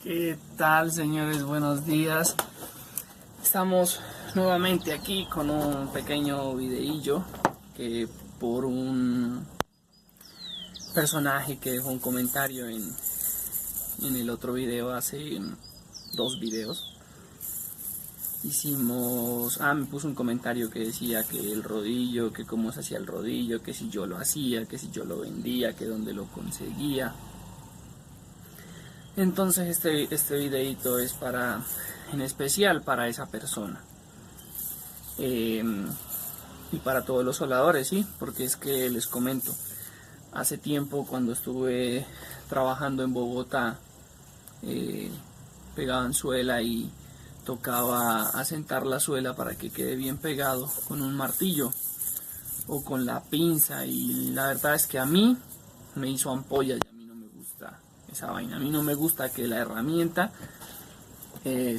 ¿Qué tal, señores? Buenos días. Estamos nuevamente aquí con un pequeño videillo que por un personaje que dejó un comentario en el otro video hace 2 videos. Me puso un comentario que decía que el rodillo, que cómo se hacía el rodillo, que si yo lo hacía, que si yo lo vendía, que dónde lo conseguía. Entonces este videito es en especial para esa persona y para todos los soldadores, sí, porque es que les comento, hace tiempo cuando estuve trabajando en Bogotá, pegaban suela y tocaba asentar la suela para que quede bien pegado con un martillo o con la pinza, y la verdad es que a mí me hizo ampollas y a mí no me gusta esa vaina. A mí no me gusta que la herramienta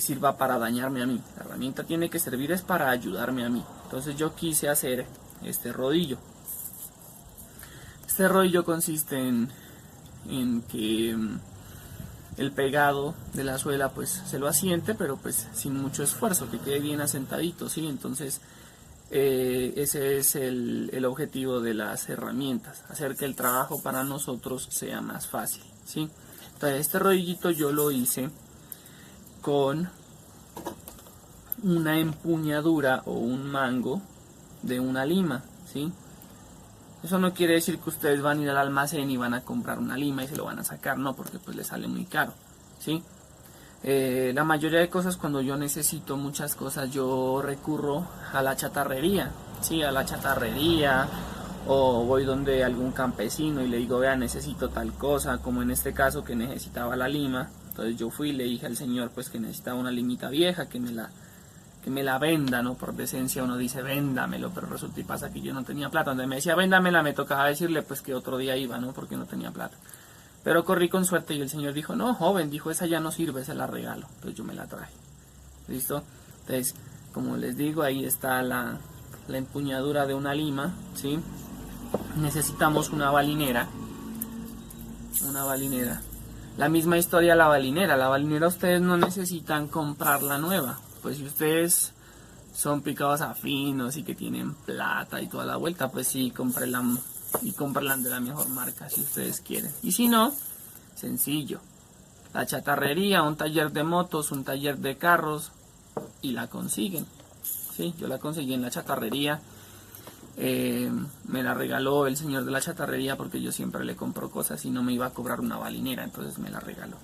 sirva para dañarme a mí. La herramienta tiene que servir es para ayudarme a mí. Entonces yo quise hacer este rodillo. Este rodillo consiste en que el pegado de la suela pues se lo asiente, pero pues sin mucho esfuerzo, que quede bien asentadito, ¿sí? Entonces ese es el objetivo de las herramientas, hacer que el trabajo para nosotros sea más fácil, ¿sí? Entonces este rodillito yo lo hice con una empuñadura o un mango de una lima, ¿sí? Eso no quiere decir que ustedes van a ir al almacén y van a comprar una lima y se lo van a sacar, no, porque pues les sale muy caro, ¿sí? La mayoría de cosas, cuando yo necesito muchas cosas, yo recurro a la chatarrería, ¿sí? A la chatarrería, o voy donde algún campesino y le digo, vea, necesito tal cosa, como en este caso que necesitaba la lima. Entonces yo fui y le dije al señor pues que necesitaba una limita vieja, que me la venda, ¿no? Por decencia uno dice véndamelo, pero resulta y pasa que yo no tenía plata. Donde me decía véndamela, me tocaba decirle pues que otro día iba, ¿no? Porque no tenía plata. Pero corrí con suerte y el señor dijo, no, joven, dijo, esa ya no sirve, se la regalo. Entonces yo me la traje. ¿Listo? Entonces, como les digo, ahí está la empuñadura de una lima, ¿sí? Necesitamos una balinera. La misma historia la balinera ustedes no necesitan comprarla nueva. Pues si ustedes son picados a finos y que tienen plata y toda la vuelta, pues sí, cómprenla de la mejor marca si ustedes quieren. Y si no, sencillo, la chatarrería, un taller de motos, un taller de carros, y la consiguen. Sí, yo la conseguí en la chatarrería. Me la regaló el señor de la chatarrería porque yo siempre le compro cosas y no me iba a cobrar una balinera, entonces me la regaló.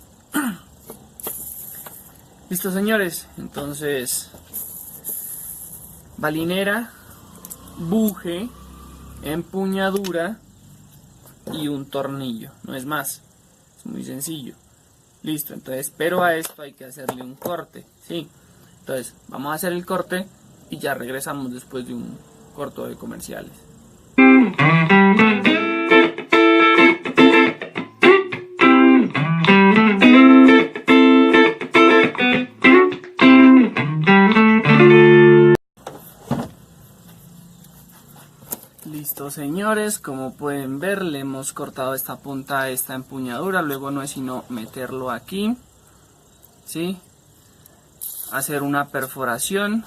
Listo, señores, entonces balinera, buje, empuñadura y un tornillo, no es más, es muy sencillo. Listo, entonces, pero a esto hay que hacerle un corte, ¿sí? Entonces vamos a hacer el corte y ya regresamos después de un corto de comerciales. Listo, señores, como pueden ver, le hemos cortado esta punta a esta empuñadura. Luego no es sino meterlo aquí, ¿sí? Hacer una perforación,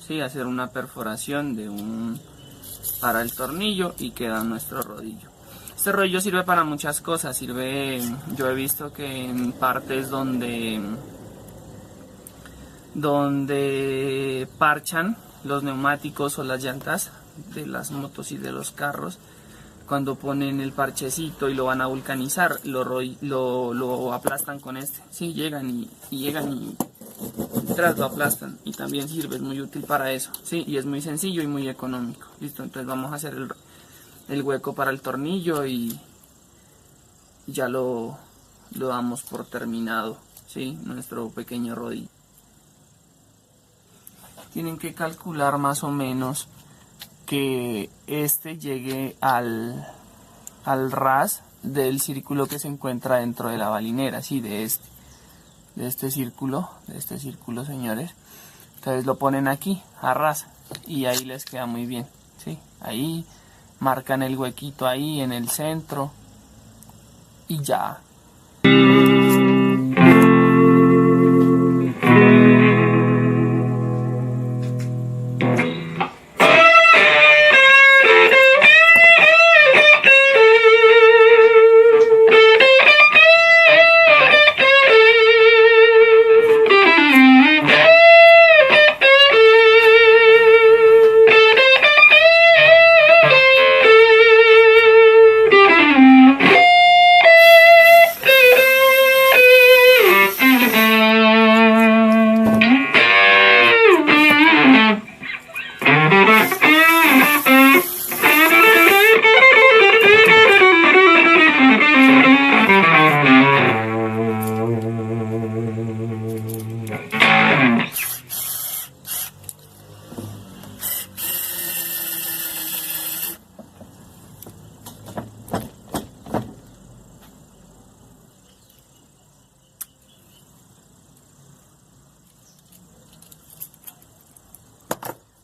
¿sí? Hacer una perforación para el tornillo y queda nuestro rodillo. Este rodillo sirve para muchas cosas. Yo he visto que en partes donde parchan los neumáticos o las llantas de las motos y de los carros, cuando ponen el parchecito y lo van a vulcanizar, lo aplastan con este, ¿sí? Llegan y tras lo aplastan, y también sirve, es muy útil para eso, ¿sí? Y es muy sencillo y muy económico. Listo, entonces vamos a hacer el hueco para el tornillo y ya lo damos por terminado, ¿sí? Nuestro pequeño rodillo. Tienen que calcular más o menos que este llegue al ras del círculo que se encuentra dentro de la balinera, ¿sí? De este círculo, señores. Entonces lo ponen aquí a ras y ahí les queda muy bien, ¿sí? Ahí marcan el huequito ahí en el centro y ya.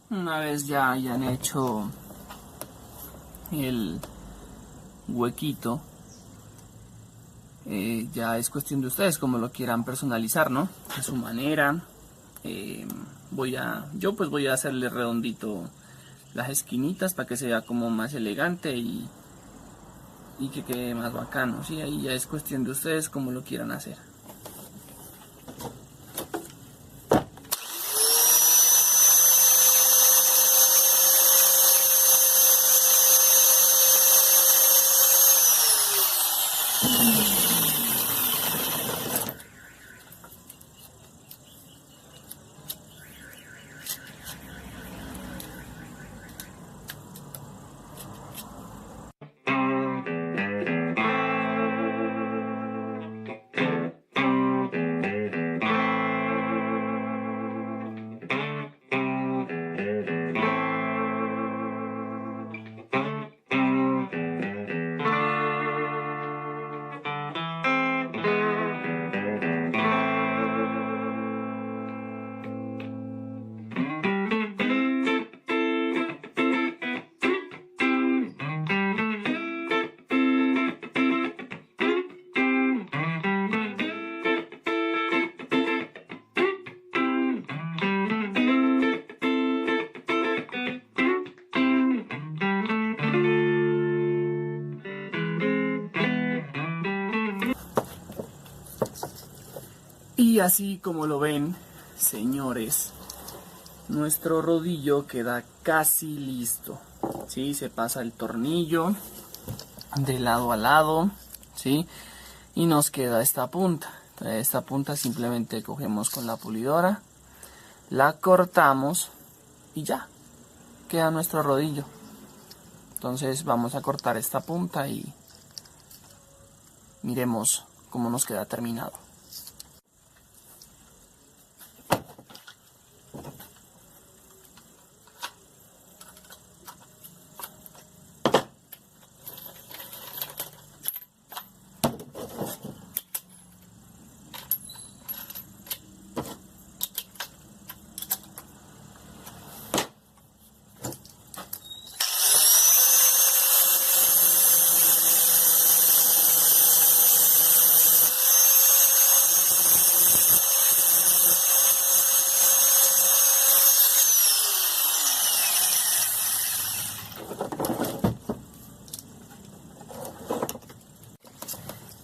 Una vez ya hayan hecho el huequito, ya es cuestión de ustedes como lo quieran personalizar, ¿no? A su manera. Yo pues voy a hacerle redondito las esquinitas para que sea como más elegante y que quede más bacano, ¿sí? Ahí ya es cuestión de ustedes como lo quieran hacer. Y así como lo ven, señores, nuestro rodillo queda casi listo. ¿Sí? Se pasa el tornillo de lado a lado, ¿sí? Y nos queda esta punta. Entonces, esta punta simplemente cogemos con la pulidora, la cortamos y ya, queda nuestro rodillo. Entonces vamos a cortar esta punta y miremos cómo nos queda terminado.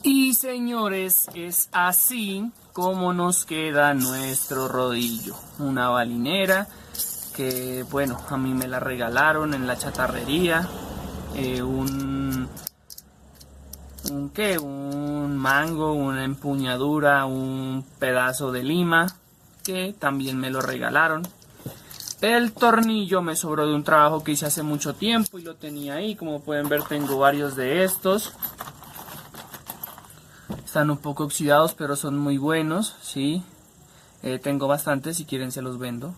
Y señores, es así como nos queda nuestro rodillo. Una balinera que, bueno, a mí me la regalaron en la chatarrería. Un mango, una empuñadura, un pedazo de lima que también me lo regalaron. El tornillo me sobró de un trabajo que hice hace mucho tiempo y lo tenía ahí. Como pueden ver, tengo varios de estos. Están un poco oxidados, pero son muy buenos, ¿sí? Tengo bastantes, si quieren se los vendo.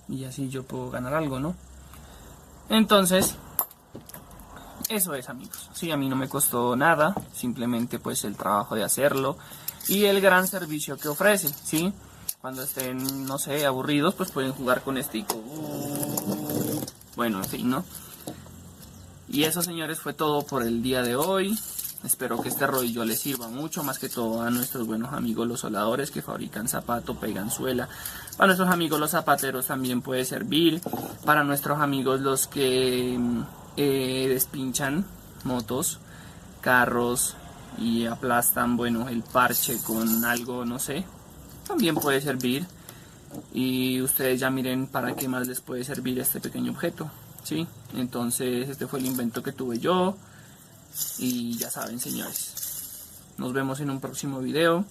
Y así yo puedo ganar algo, ¿no? Entonces, eso es, amigos. Sí, a mí no me costó nada, simplemente pues el trabajo de hacerlo y el gran servicio que ofrece, ¿sí? Cuando estén, no sé, aburridos, pues pueden jugar con este. Bueno, en fin, ¿no? Y eso, señores, fue todo por el día de hoy. Espero que este rodillo les sirva mucho, más que todo a nuestros buenos amigos los soldadores que fabrican zapato, pegan suela. Para nuestros amigos los zapateros también puede servir. Para nuestros amigos los que despinchan motos, carros y aplastan, bueno, el parche con algo, no sé, también puede servir. Y ustedes ya miren para qué más les puede servir este pequeño objeto, ¿sí? Entonces este fue el invento que tuve yo. Y ya saben, señores, nos vemos en un próximo video.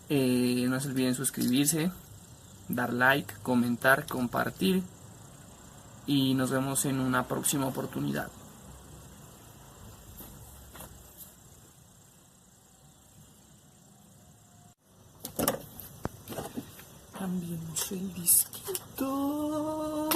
No se olviden suscribirse, dar like, comentar, compartir. Y nos vemos en una próxima oportunidad. Cambiemos el disquito.